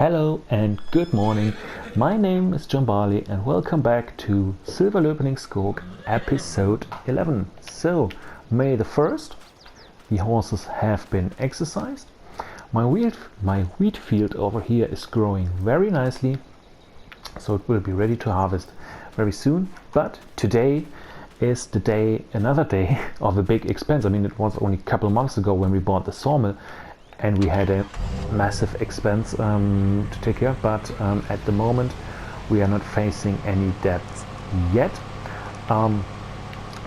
Hello and good morning. My name is John Barley and welcome back to Silverlöpning Skog episode 11. So, May the 1st, the horses have been exercised. My wheat field over here is growing very nicely, so it will be ready to harvest very soon. But today is the day, another day of a big expense. I mean, it was only a couple of months ago when we bought the sawmill and we had a massive expense to take care of, but at the moment we are not facing any debts yet.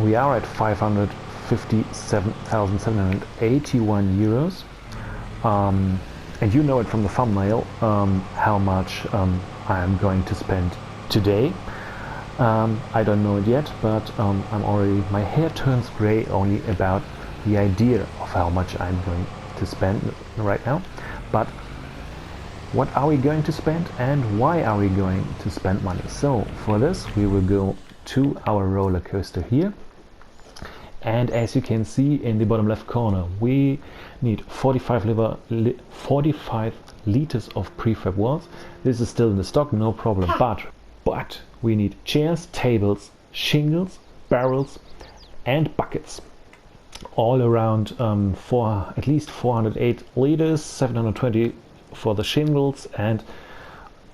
We are at 557,781 euros, and you know it from the thumbnail how much I'm going to spend today. I don't know it yet, but my hair turns gray only about the idea of how much I'm going to spend right now. But what are we going to spend and why are we going to spend money? So for this we will go to our roller coaster here, and as you can see in the bottom left corner, we need 45 liters of prefab walls. This is still in the stock, no problem, but we need chairs, tables, shingles, barrels and buckets. All around at least 408 liters, 720 for the shingles and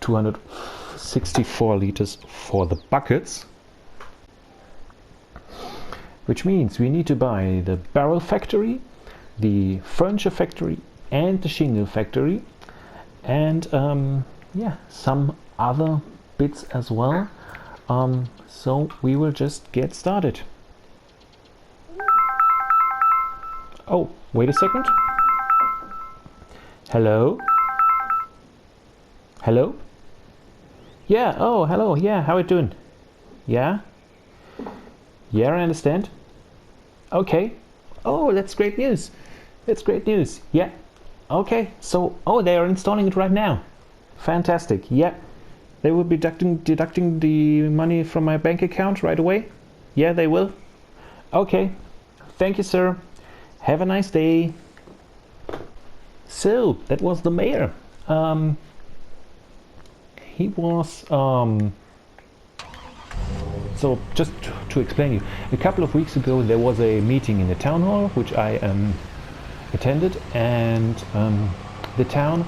264 liters for the buckets. Which means we need to buy the barrel factory, the furniture factory and the shingle factory, and some other bits as well. So we will just get started. Oh, wait a second. Hello? Hello? Yeah, oh, hello, yeah, how are you doing? Yeah? Yeah, I understand. Okay. Oh, that's great news. That's great news. Yeah. Okay, so, they are installing it right now. Fantastic, yeah. They will be deducting the money from my bank account right away? Yeah, they will. Okay, thank you, sir. Have a nice day. So that was the mayor. He was so just to explain you, a couple of weeks ago there was a meeting in the town hall which I attended, and the town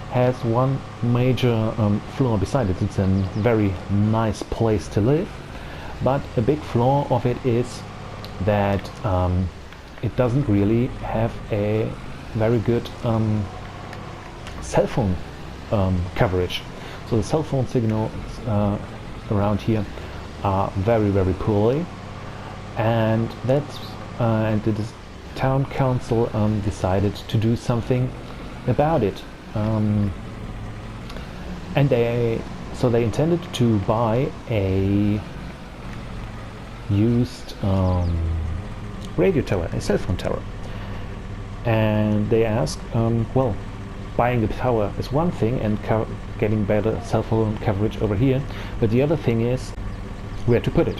has one major flaw beside it. It's a very nice place to live, but a big flaw of it is that it doesn't really have a very good cell phone coverage. So the cell phone signals around here are very, very poorly, and that's and the town council decided to do something about it. And they intended to buy a used radio tower, a cell phone tower, and they asked, well, buying the tower is one thing and getting better cell phone coverage over here, but the other thing is where to put it.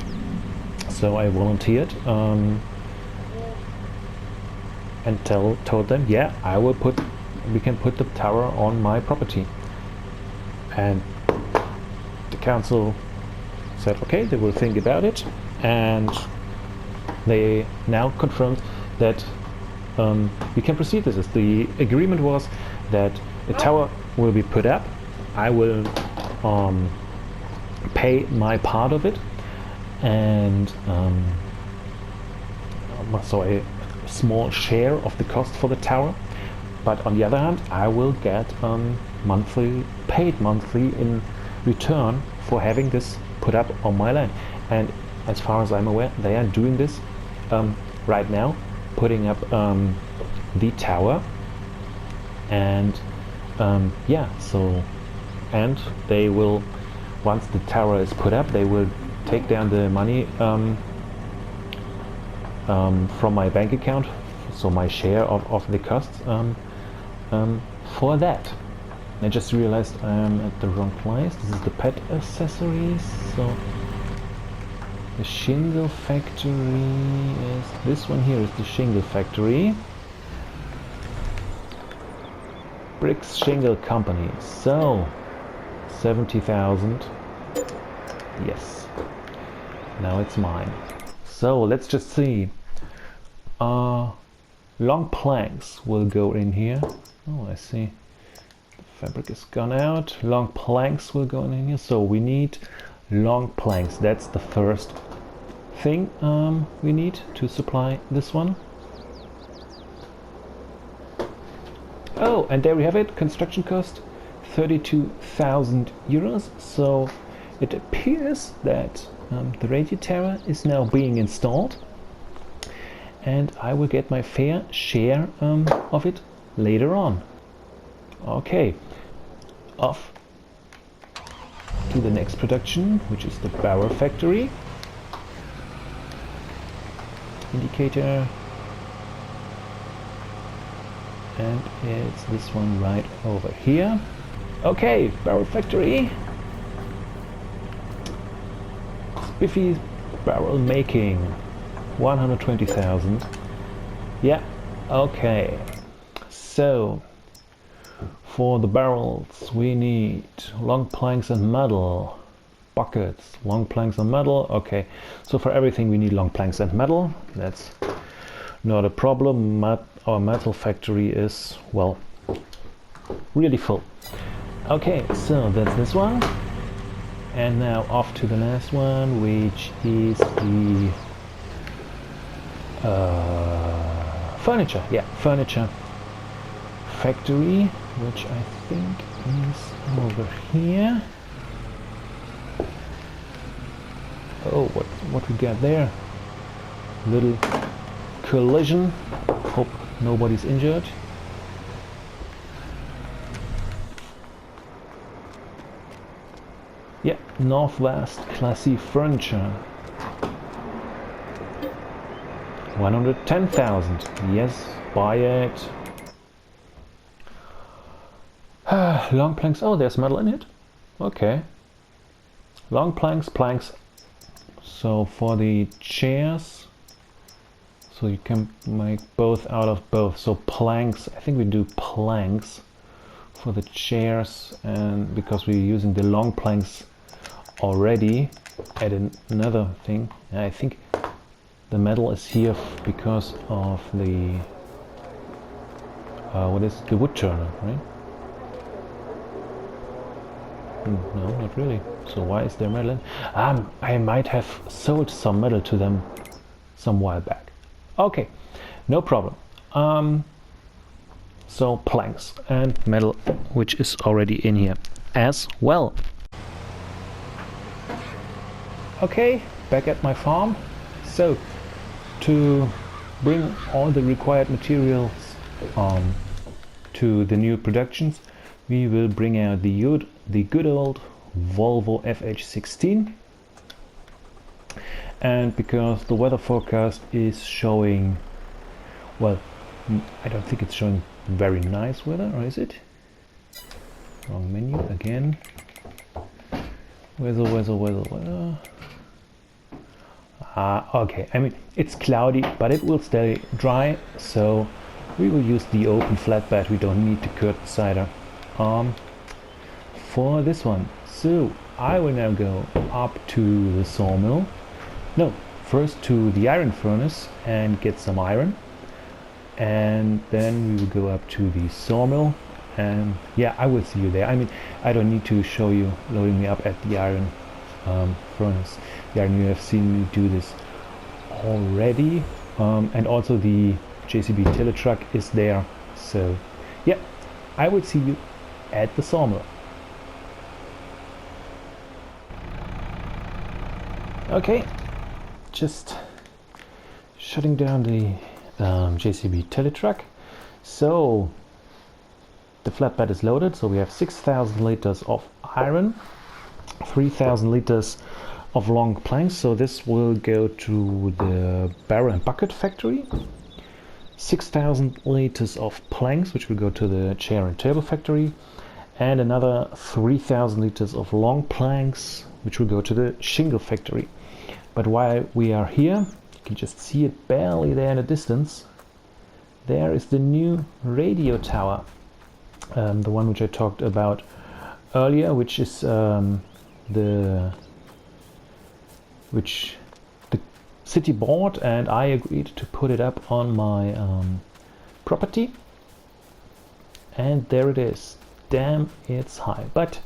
So I volunteered and told them, yeah, we can put the tower on my property, and the council said okay, they will think about it, and they now confirmed that we can proceed with this. The agreement was that the tower will be put up. I will pay my part of it, and so a small share of the cost for the tower. But on the other hand, I will get paid monthly in return for having this put up on my land. And as far as I'm aware, they are doing this right now, putting up the tower, and and they will, once the tower is put up, they will take down the money from my bank account, so my share of the costs for that. I just realized I'm at the wrong place. This is the pet accessories. So the shingle factory is this one here, is the shingle factory. Bricks Shingle Company. So 70,000. Yes. Now it's mine. So let's just see. Long planks will go in here. Oh, I see. The fabric is gone out. Long planks will go in here. So we need long planks. That's the first thing we need to supply this one. Oh, and there we have it. Construction cost 32,000 euros. So it appears that the radio tower is now being installed, and I will get my fair share of it later on. Okay, off to the next production, which is the barrel factory. Indicator, and it's this one right over here. Okay, barrel factory. Spiffy barrel making, 120,000. Yeah, okay. So for the barrels we need long planks and metal. Buckets, long planks and metal. Okay, so for everything we need long planks and metal. That's not a problem. Our metal factory is, well, really full. Okay, so that's this one. And now off to the last one, which is the furniture. Yeah, furniture factory, which I think is over here. Oh, what we got there? Little collision. Hope nobody's injured. Yeah, Northwest Classy Furniture. 110,000. Yes, buy it. Long planks. Oh, there's metal in it. Okay. Long planks. So for the chairs, so you can make both out of both. So planks. I think we do planks for the chairs, and because we're using the long planks already. Add another thing. I think the metal is here because of the what is the wood turner, right? No, not really. So why is there metal in? I might have sold some metal to them some while back. Okay, no problem. So planks and metal, which is already in here as well. Okay, back at my farm. So to bring all the required materials to the new productions, we will bring out the good old Volvo FH16, and because the weather forecast is showing, well, I don't think it's showing very nice weather, or is it? Wrong menu again. Weather. Okay, I mean, it's cloudy, but it will stay dry, so we will use the open flatbed. We don't need the curtain cider for this one. So I will now go up to the sawmill. No, first to the iron furnace and get some iron, and then we will go up to the sawmill, and yeah, I will see you there. I mean, I don't need to show you loading me up at the iron furnace. Yeah, you have seen me do this already, and also the JCB tiller truck is there. So yeah, I will see you at the sawmill. Okay, just shutting down the JCB tiller truck. So the flatbed is loaded, so we have 6,000 liters of iron, 3,000 liters of long planks, so this will go to the barrel and bucket factory. 6,000 liters of planks, which will go to the chair and table factory, and another 3,000 liters of long planks, which will go to the shingle factory. But while we are here, you can just see it barely there in the distance. There is the new radio tower, the one which I talked about earlier, which is which the city bought, and I agreed to put it up on my property. And there it is. Damn, it's high, but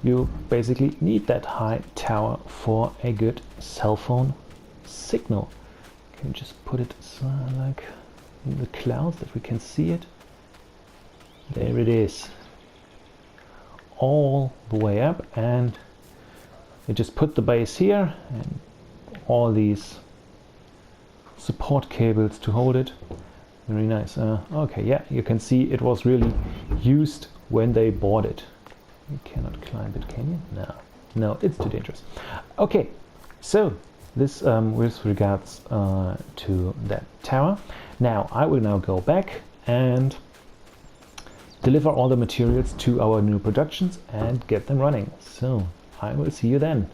you basically need that high tower for a good cell phone signal. Can you just put it like in the clouds that we can see it? There it is, all the way up, and you just put the base here and all these support cables to hold it. Very nice. Okay, yeah, you can see it was really used when they bought it. You cannot climb it, can you? No, it's too dangerous. Okay, so this with regards to that tower. Now I will now go back and deliver all the materials to our new productions and get them running. So I will see you then.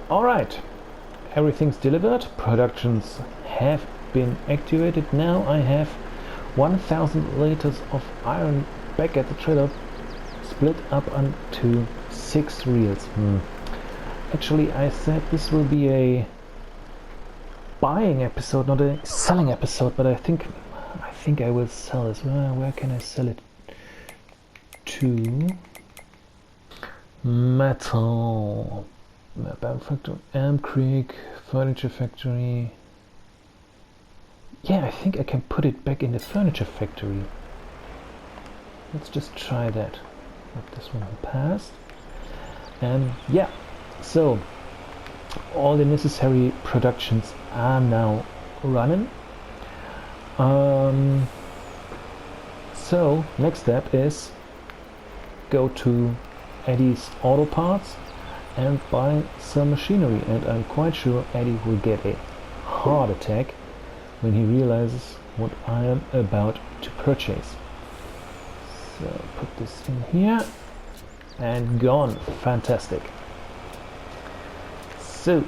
Alright, everything's delivered, productions have been activated. Now I have 1000 liters of iron back at the trailer, split up onto 6 reels. Actually, I said this will be a buying episode, not a selling episode, but I think I will sell this. Where can I sell it to? Metal, Map Factory, Elm Creek, Furniture Factory. Yeah, I think I can put it back in the Furniture Factory. Let's just try that. let this one pass. And yeah, so all the necessary productions are now running. So next step is go to Eddie's Auto Parts and buy some machinery, and I'm quite sure Eddie will get a heart attack when he realizes what I am about to purchase. So put this in here and gone. Fantastic. So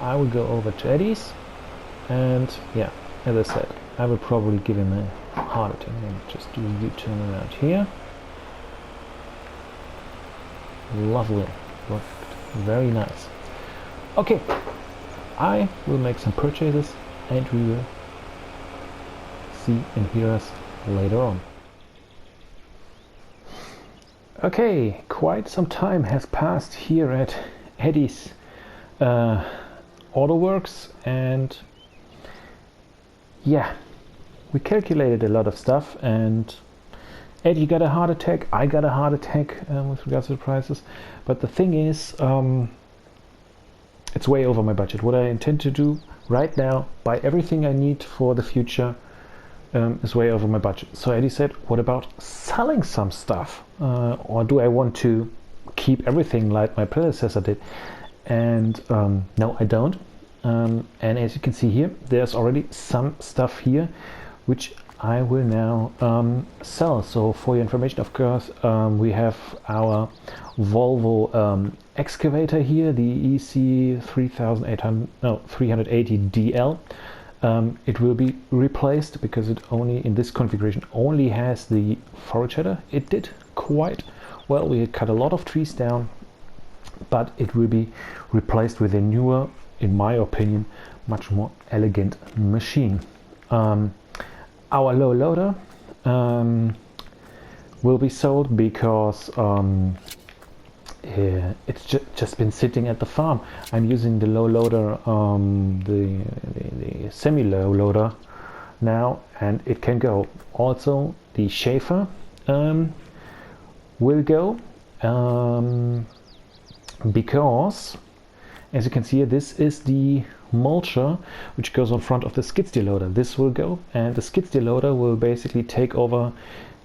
I will go over to Eddie's, and yeah, as I said, I will probably give him a heart attack. Let me just do a U-turn around here. Lovely, perfect, very nice. Okay, I will make some purchases and we will see and hear us later on. Okay, quite some time has passed here at Eddie's Autoworks, and yeah, we calculated a lot of stuff, and Eddie got a heart attack, I got a heart attack with regards to the prices, but the thing is, it's way over my budget. What I intend to do right now, buy everything I need for the future, is way over my budget. So Eddie said, what about selling some stuff? Or do I want to keep everything like my predecessor did? And no, I don't. And as you can see here, there's already some stuff here which I will now sell. So for your information, of course, we have our Volvo excavator here, the EC 380DL. It will be replaced because it only, in this configuration, only has the forage header. It did quite well. We cut a lot of trees down, but it will be replaced with a newer, in my opinion, much more elegant machine. Our low loader will be sold because it's just been sitting at the farm. I'm using the low loader, the semi-low loader now, and it can go. Also, the Schaefer will go because, as you can see here, this is the Mulcher which goes on front of the skid steer loader. This will go, and the skid steer loader will basically take over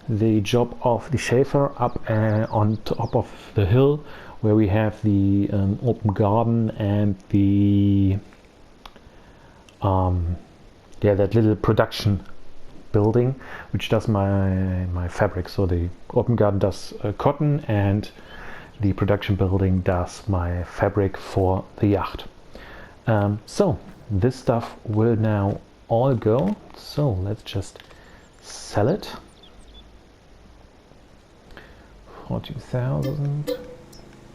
the job of the Schaefer up on top of the hill where we have the open garden and the that little production building which does my fabric. So the open garden does cotton, and the production building does my fabric for the yacht. So this stuff will now all go. So let's just sell it. 40,000.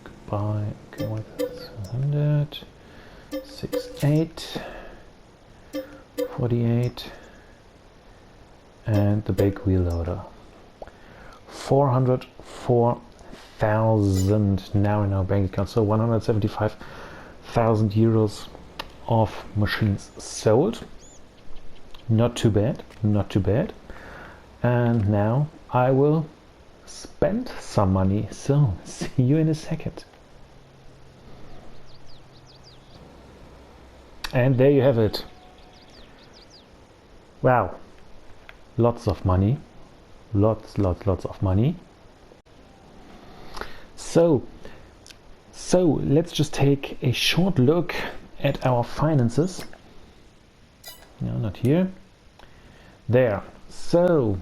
Goodbye. Okay, 1,100. 68. 48. And the big wheel loader. 404,000 now in our bank account. So 175,000 euros of machines sold. Not too bad, not too bad. And now I will spend some money, so see you in a second. And there you have it. Wow, lots of money, lots of money. So let's just take a short look at our finances. No, not here. There. So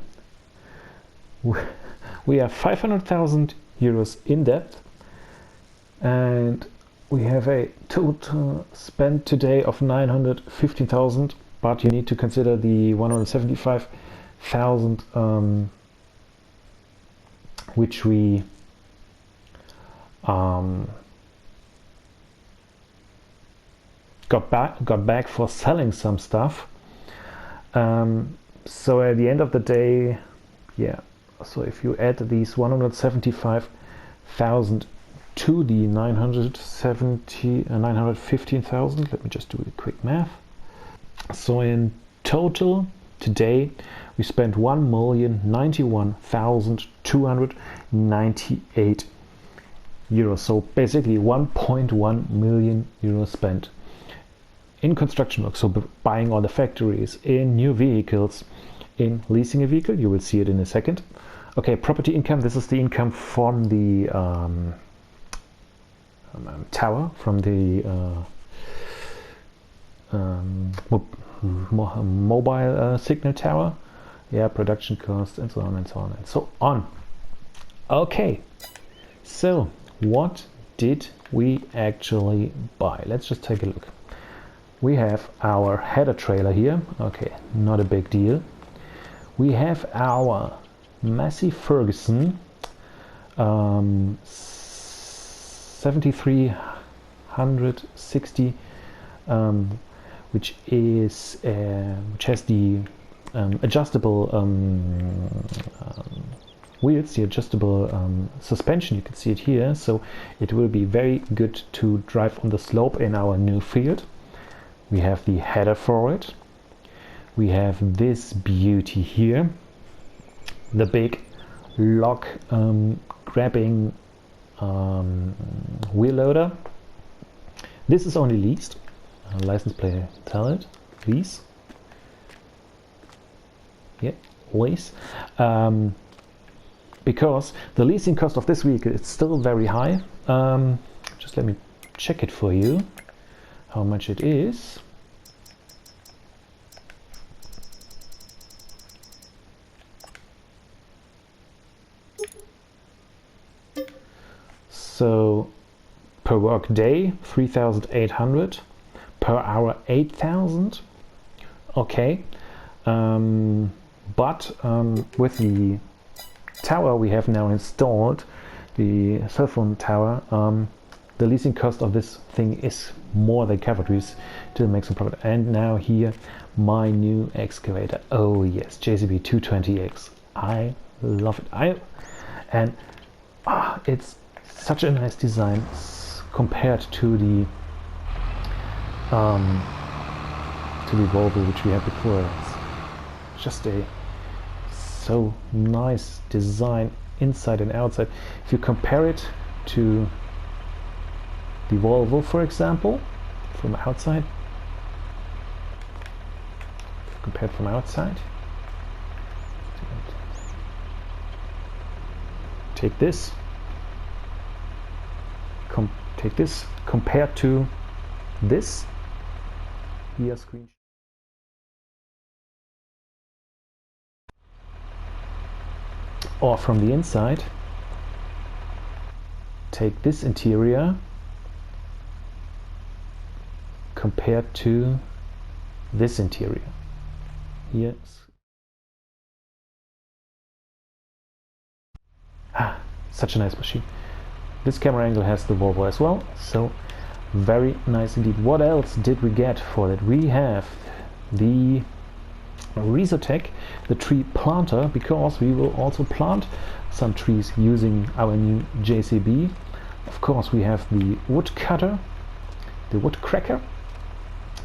we have 500,000 euros in debt, and we have a total spend today of 915,000, but you need to consider the 175,000 which we got back for selling some stuff. So at the end of the day, yeah, so if you add these 175,000 to the 915,000, let me just do a quick math. So in total today we spent 1,091,298 euros. So basically 1.1 million euros spent in construction work. So buying all the factories, in new vehicles, in leasing a vehicle. You will see it in a second. Okay, property income. This is the income from the tower, from the mobile signal tower. Yeah, production costs and so on and so on and so on. Okay, so what did we actually buy? Let's just take a look. We have our header trailer here. Okay, not a big deal. We have our Massey Ferguson 7360, which has the adjustable wheels, the adjustable suspension. You can see it here, so it will be very good to drive on the slope in our new field. We have the header for it. We have this beauty here, the big log grabbing wheel loader. This is only leased. License plate tell it, lease. Yeah, lease. Because the leasing cost of this vehicle is still very high. Just let me check it for you, how much it is. So per work day 3,800, per hour 8,000. Okay, but with the tower we have now installed, the cell phone tower, the leasing cost of this thing is more than covered. We still make some profit. And now here, my new excavator. Oh yes, JCB 220X. I love it. It's such a nice design compared to the Volvo which we had before. It's just a so nice design inside and outside. If you compare it to the Volvo, for example, from outside, compared from outside, take this compared to this here screen. Or from the inside, take this interior compared to this interior. Yes. Such a nice machine. This camera angle has the Volvo as well, so very nice indeed. What else did we get for that? We have the Risotech, the tree planter, because we will also plant some trees using our new JCB. Of course, we have the wood cutter, the wood cracker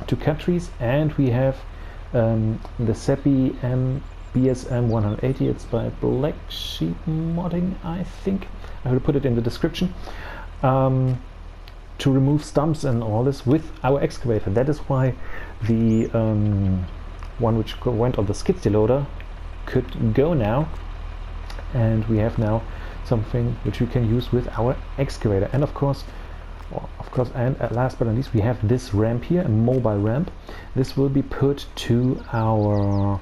to cut trees, and we have the Seppi BSM 180. It's by IMModding, I think. I will put it in the description. To remove stumps and all this with our excavator. That is why the one which went on the skid steer loader could go now, and we have now something which we can use with our excavator. And of course, and last but not least, we have this ramp here, a mobile ramp. This will be put to our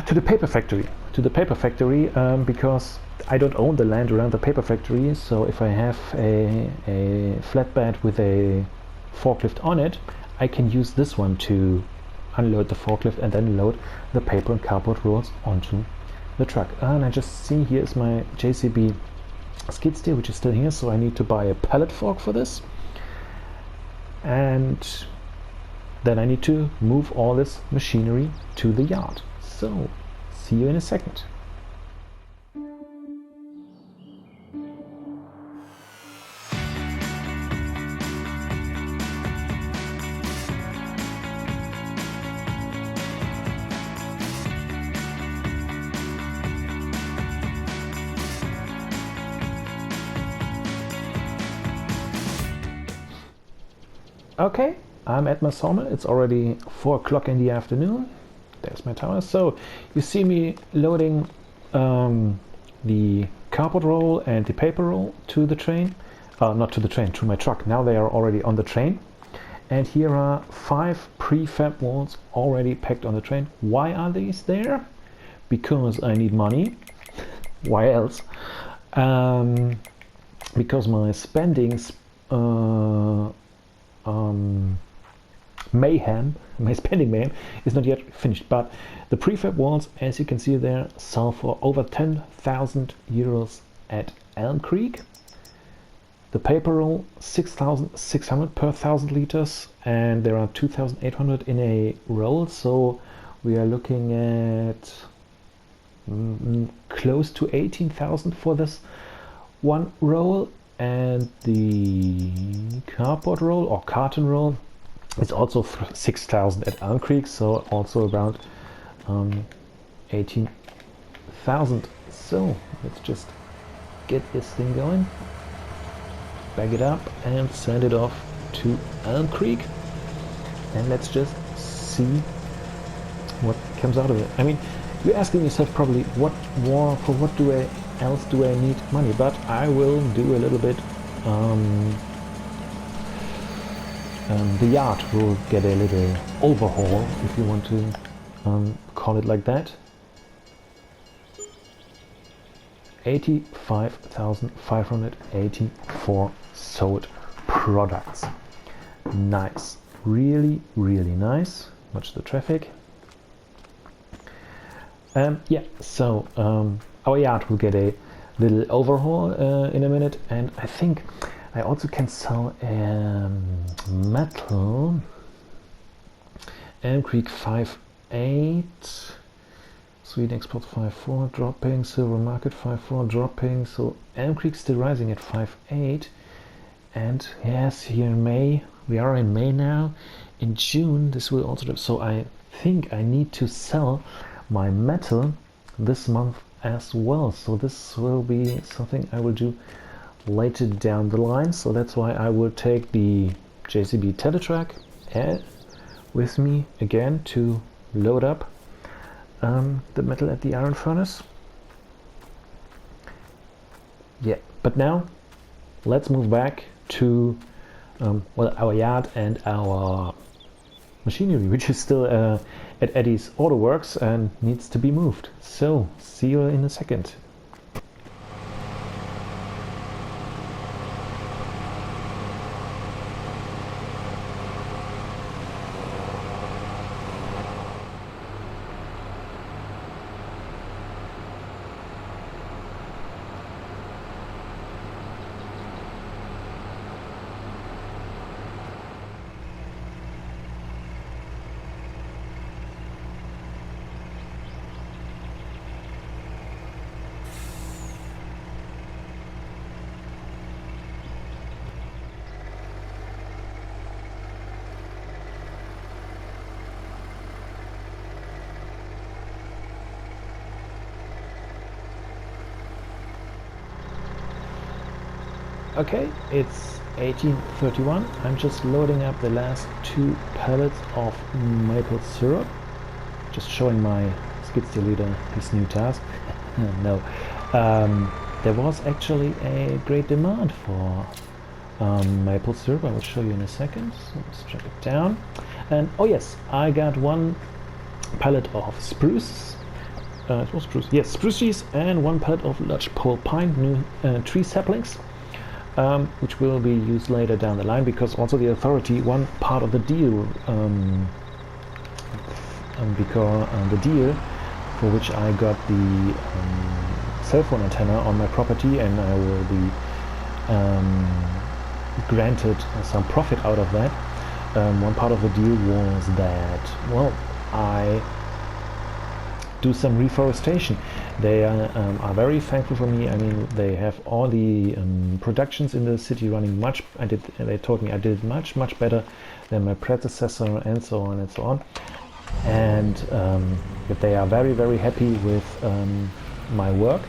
to the paper factory, because I don't own the land around the paper factory. So if I have a flatbed with a forklift on it, I can use this one to unload the forklift and then load the paper and cardboard rolls onto the truck. And I just see here is my JCB skid steer, which is still here, so I need to buy a pallet fork for this, and then I need to move all this machinery to the yard. So see you in a second. Okay, I'm at my sawmill. It's already 4 o'clock in the afternoon. There's my tower. So you see me loading the cardboard roll and the paper roll to the train. Not to the train, to my truck. Now they are already on the train. And here are 5 prefab walls already packed on the train. Why are these there? Because I need money. Why else? Because my spending mayhem is not yet finished. But the prefab walls, as you can see there, sell for over 10,000 euros at Elm Creek. The paper roll 6,600 per 1,000 liters, and there are 2,800 in a roll. So we are looking at close to 18,000 for this one roll. And the cardboard roll or carton roll is also 6,000 at Elm Creek, so also around 18,000. So let's just get this thing going, bag it up and send it off to Elm Creek, and let's just see what comes out of it. I mean, you're asking yourself probably, what else do I need money? But I will do a little bit. The yard will get a little overhaul, if you want to call it like that. 85,584 sold products. Nice, really, really nice. Watch the traffic. Yeah, so our yard will get a little overhaul in a minute, and I think I also can sell metal. Elm Creek 5.8, Sweden Export 5.4 dropping, Silver Market 5.4 dropping. So Elm Creek still rising at 5.8, and yes, here in May, we are in May now. In June this will also drop. So I think I need to sell my metal this month as well. So this will be something I will do later down the line. So that's why I will take the JCB Teletrack with me again to load up the metal at the iron furnace. Yeah, but now let's move back to well, our yard and our machinery, which is still at Eddie's Auto Works and needs to be moved. So see you in a second. Okay, it's 18:31. I'm just loading up the last 2 pallets of maple syrup. Just showing my skid steer leader his new task. No, there was actually a great demand for maple syrup. I will show you in a second. So let's check it down. And oh yes, I got 1 pallet of spruce. It was spruce. Yes, spruce trees, and 1 pallet of lodgepole pine, new tree saplings. Which will be used later down the line, because also the authority, one part of the deal, because the deal for which I got the cell phone antenna on my property, and I will be granted some profit out of that. One part of the deal was that, well, I do some reforestation. They are very thankful for me. I mean, they have all the productions in the city running much. They told me I did much better than my predecessor, and so on and so on. And that they are very happy with my work.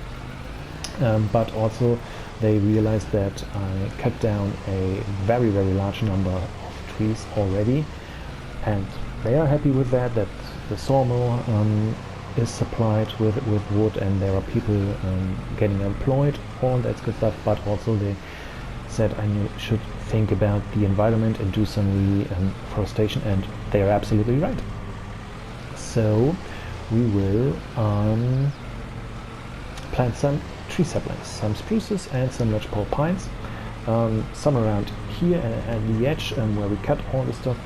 But also they realized that I cut down a very large number of trees already, and they are happy with that the sawmill is supplied with wood, and there are people getting employed, all that good stuff. But also they said I should think about the environment and do some reforestation, and they are absolutely right. So we will plant some tree saplings, some spruces and some lodgepole pines, some around here at the edge where we cut all the stuff,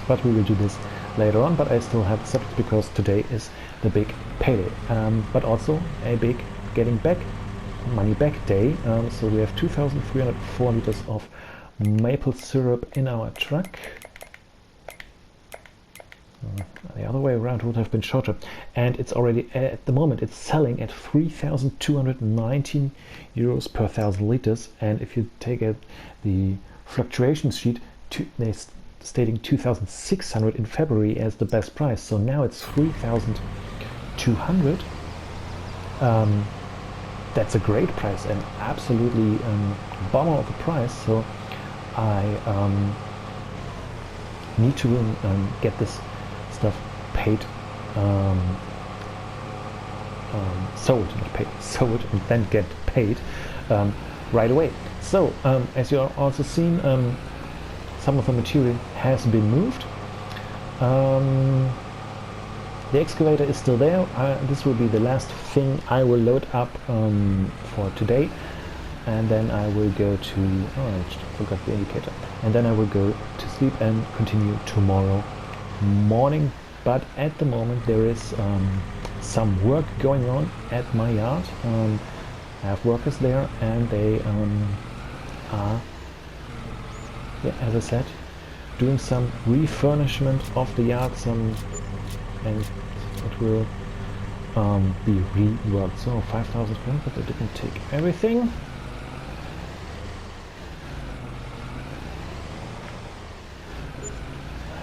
but we will do this later on. But I still have the saplings because today is the big payday, but also a big getting back money back day. So we have 2,304 liters of maple syrup in our truck. The other way around would have been shorter, and it's already at the moment it's selling at 3,219 euros per 1,000 liters. And if you take the fluctuation sheet, they're stating 2,600 in February as the best price. So now it's 3,200. That's a great price and absolutely bummer of a price. So I need to get this stuff paid, sold and then get paid right away. So as you are also seen, some of the material has been moved. The excavator is still there. This will be the last thing I will load up for today, and then I will go to, I forgot the indicator, and then I will go to sleep and continue tomorrow morning. But at the moment there is some work going on at my yard. I have workers there, and they are, as I said, doing some refurnishment of the yard, and it will be reworked. So 5,000 square, but I didn't take everything.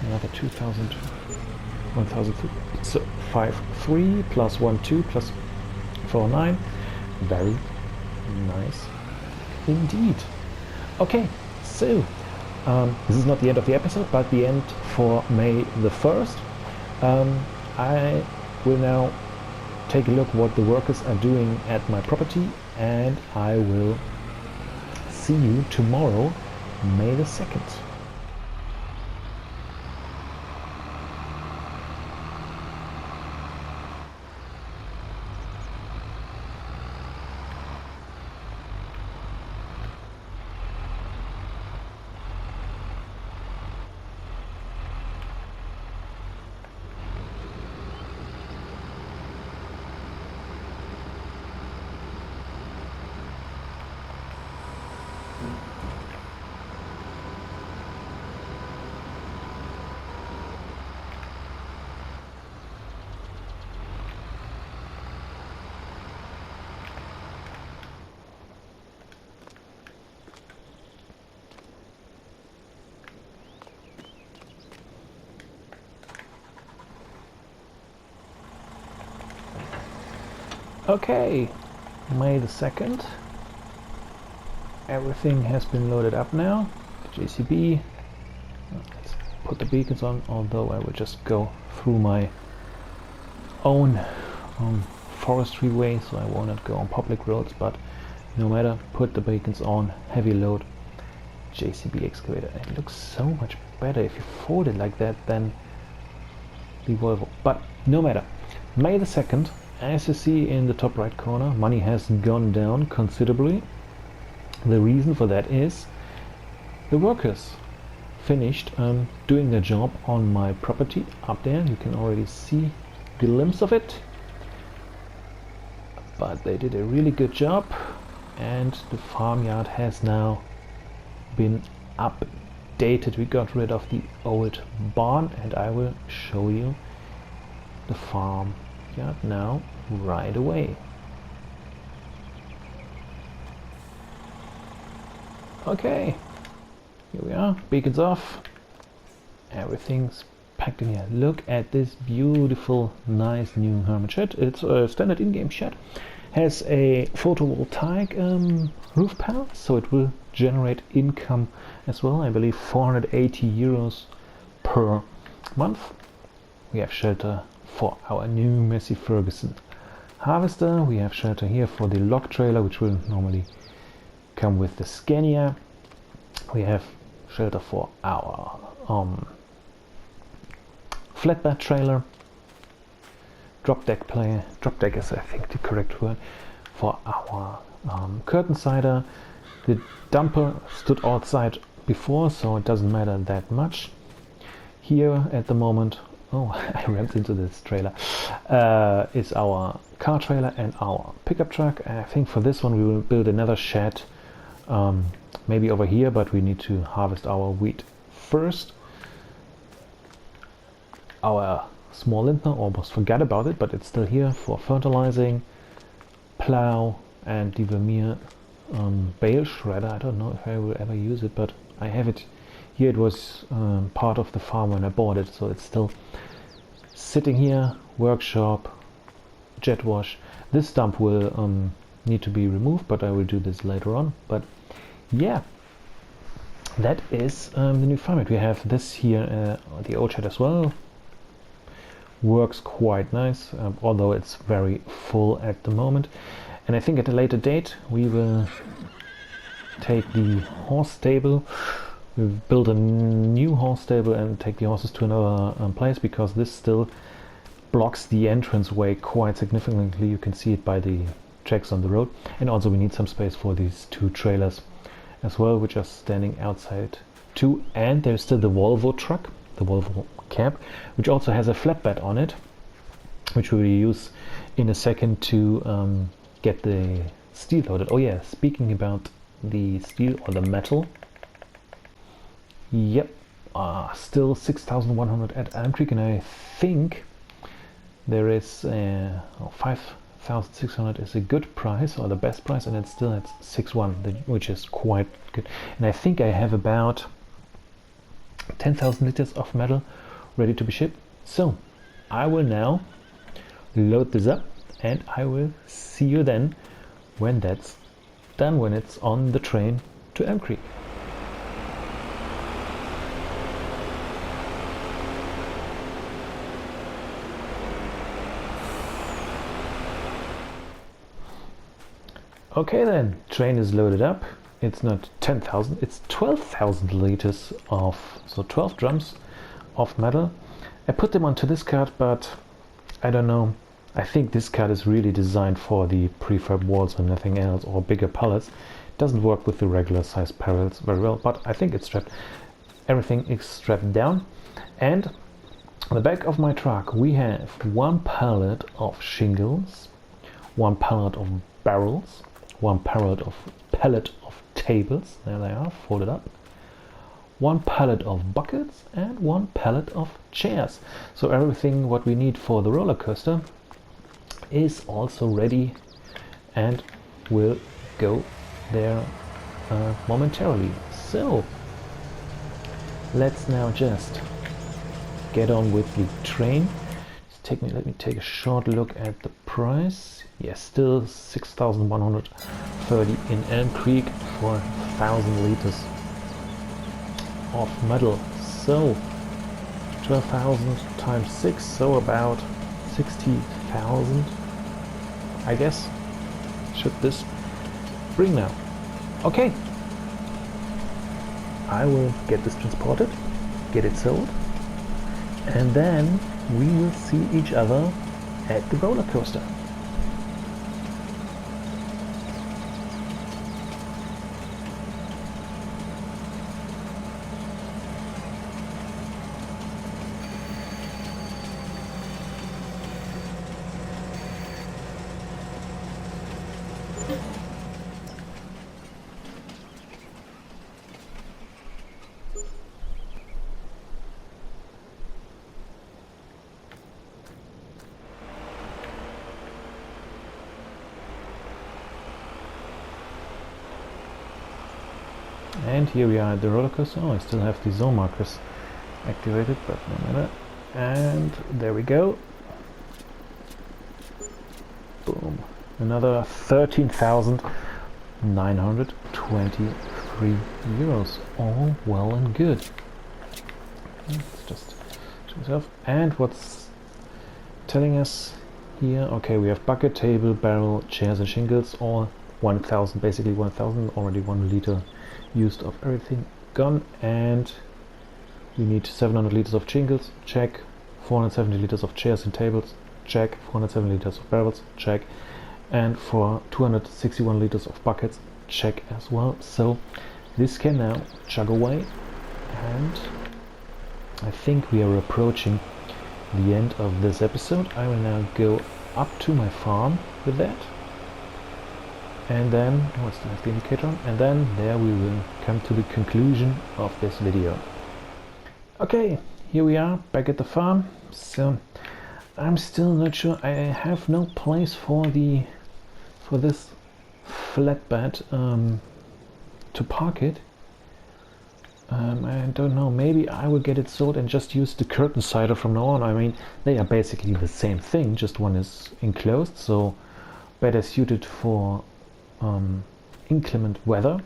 Another 2,000, 1,000, so 5,3 plus 1,2 plus 4,9. Very nice indeed. Okay, so this is not the end of the episode, but the end for May the 1st. I will now take a look what the workers are doing at my property, and I will see you tomorrow, May the 2nd. Okay, May the 2nd. Everything has been loaded up now. The JCB. Let's put the beacons on, although I will just go through my own forestry way, so I will not go on public roads, but no matter, put the beacons on, heavy load, JCB excavator. It looks so much better if you fold it like that than the Volvo, but no matter. May the 2nd. As you see in the top right corner, money has gone down considerably. The reason for that is the workers finished doing their job on my property up there. You can already see a glimpse of it, but they did a really good job, and the farmyard has now been updated. We got rid of the old barn, and I will show you the farm now right away. Okay, here we are, beacons off, everything's packed in here. Look at this beautiful, nice new hermit shed. It's a standard in-game shed, Has a photovoltaic roof panel, so it will generate income as well. I believe 480 euros per month. We have shelter for our new Massey Ferguson harvester. We have shelter here for the log trailer, which will normally come with the Scania. We have shelter for our flatbed trailer. Drop deck is I think the correct word, for our curtain sider. The dumper stood outside before, so it doesn't matter that much. Here at the moment, oh, I rammed into this trailer, is our car trailer and our pickup truck. I think for this one we will build another shed, maybe over here, but we need to harvest our wheat first. Our small lintner, almost forgot about it, but it's still here for fertilizing, plow, and the Vermeer bale shredder. I don't know if I will ever use it, but I have it here. It was part of the farm when I bought it, so it's still sitting here. Workshop, jet wash. This dump will need to be removed, but I will do this later on. But yeah, that is the new farm. We have this here, the old shed as well. Works quite nice, although it's very full at the moment. And I think at a later date we will take the horse stable. We'll build a new horse stable and take the horses to another place, because this still blocks the entrance way quite significantly. You can see it by the tracks on the road. And also we need some space for these two trailers as well, which are standing outside too. And there's still the Volvo truck, the Volvo cab, which also has a flatbed on it, which we will use in a second to get the steel loaded. Oh yeah, speaking about the steel or the metal, yep, still 6,100 at Elm Creek, and I think there is 5,600 is a good price, or the best price, and it's still at 6.1, which is quite good. And I think I have about 10,000 liters of metal ready to be shipped. So I will now load this up, and I will see you then when that's done, when it's on the train to Elm Creek. Okay then, train is loaded up. It's not 10,000, it's 12,000 liters of, so 12 drums of metal. I put them onto this cart, but I don't know. I think this cart is really designed for the prefab walls and nothing else, or bigger pallets. It doesn't work with the regular size barrels very well, but I think it's strapped. Everything is strapped down. And on the back of my truck we have one pallet of shingles, one pallet of barrels, one pallet of tables, there they are, folded up, one pallet of buckets, and one pallet of chairs. So everything what we need for the roller coaster is also ready and will go there momentarily. So let's now just get on with the train. Let me take a short look at the price. Yes, still 6,130 in Elm Creek for 1,000 liters of metal. So 12,000 times 6, so about 60,000, I guess, should this bring now. Okay, I will get this transported, get it sold, and then we will see each other at the roller coaster. And here we are at the roller coaster. Oh, I still have the zone markers activated, but no matter. And there we go. Boom. another 13,923 euros. All well and good. Let's just check myself. And what's telling us here? Okay, we have bucket, table, barrel, chairs and shingles, all 1,000, basically 1,000, already 1 liter used of everything gone. And we need 700 liters of shingles, check. 470 liters of chairs and tables, check. 470 liters of barrels, check. And for 261 liters of buckets, check as well. So this can now chug away, and I think we are approaching the end of this episode. I will now go up to my farm with that, and then what's the next indicator on? And then there we will come to the conclusion of this video. Okay, here we are back at the farm. So I'm still not sure. I have no place for this flatbed to park it. I don't know, maybe I will get it sold and just use the curtain cider from now on. I mean, they are basically the same thing, just one is enclosed, so better suited for inclement weather.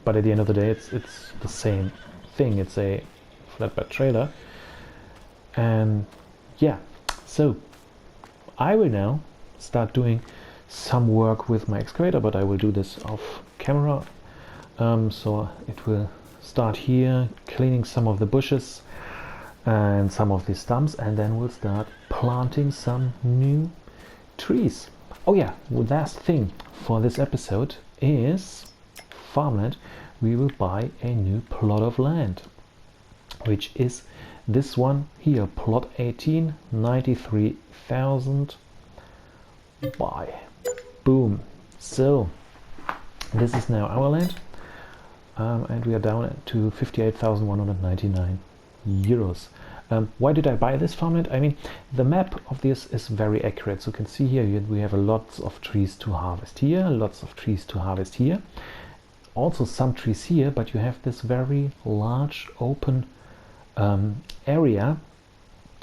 But at the end of the day, it's the same thing. It's a flatbed trailer. And yeah, so I will now start doing some work with my excavator, but I will do this off camera. So it will start here, cleaning some of the bushes and some of the stumps, and then we'll start planting some new trees. Oh yeah, the last thing for this episode is farmland. We will buy a new plot of land, which is this one here, plot 18, 93,000. Buy. Boom. So this is now our land, and we are down to 58,199 euros. Why did I buy this farmland? I mean, the map of this is very accurate. So you can see here we have lots of trees to harvest here, lots of trees to harvest here, also some trees here, but you have this very large open area,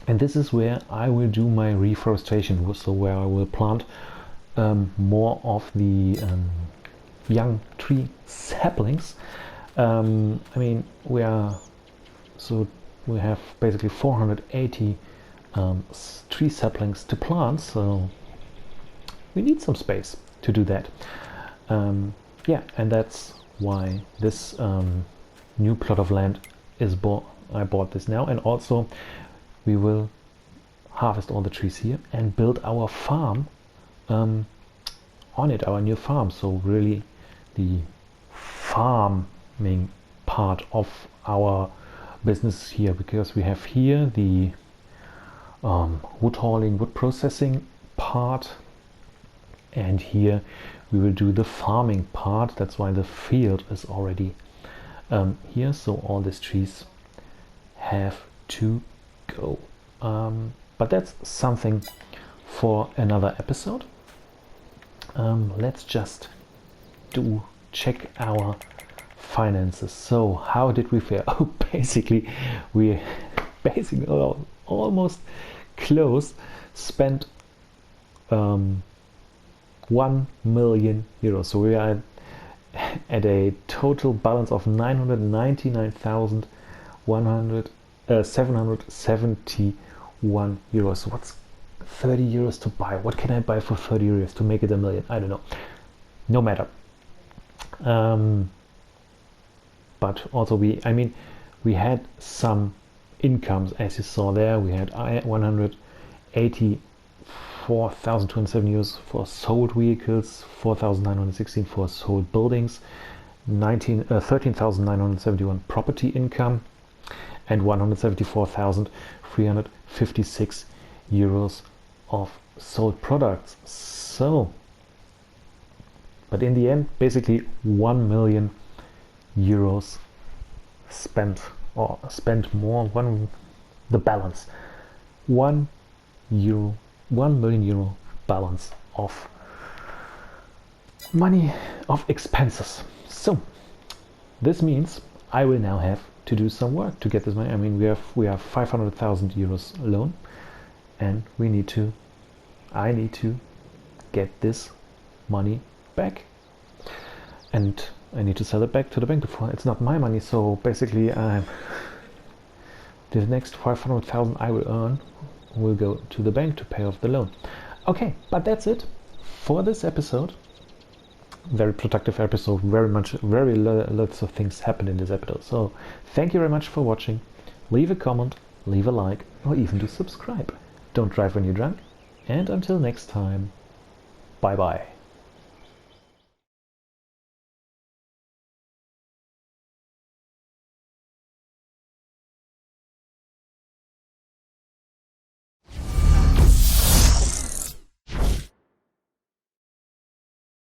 and this is where I will do my reforestation, so where I will plant more of the young tree saplings. I mean, we have basically 480 tree saplings to plant, so we need some space to do that. Yeah, and that's why this new plot of land is bought. I bought this now, and also we will harvest all the trees here and build our farm on it, our new farm. So really the farming part of our business here, because we have here the wood hauling, wood processing part, and here we will do the farming part. That's why the field is already here, so all these trees have to go. But that's something for another episode. Let's just check our finances. So how did we fare? Oh, basically we almost close, spent 1 million euros. So we are at a total balance of 999,771 euros. So what's 30 euros to buy? What can I buy for 30 euros to make it a million? I don't know. No matter. But also we had some incomes, as you saw there. We had 184,207 euros for sold vehicles, 4,916 for sold buildings, 13,971 property income, and 174,356 euros of sold products. So, but in the end, basically 1 million euros spent, or spent more, the balance, 1 million euro balance of money, of expenses. So this means I will now have to do some work to get this money. I mean, we have 500,000 euros loan, and I need to get this money back. And I need to sell it back to the bank before. It's not my money, so basically the next 500,000 I will earn will go to the bank to pay off the loan. Okay, but that's it for this episode. Very productive episode, very lots of things happened in this episode. So thank you very much for watching. Leave a comment, leave a like, or even do subscribe. Don't drive when you're drunk. And until next time, bye bye.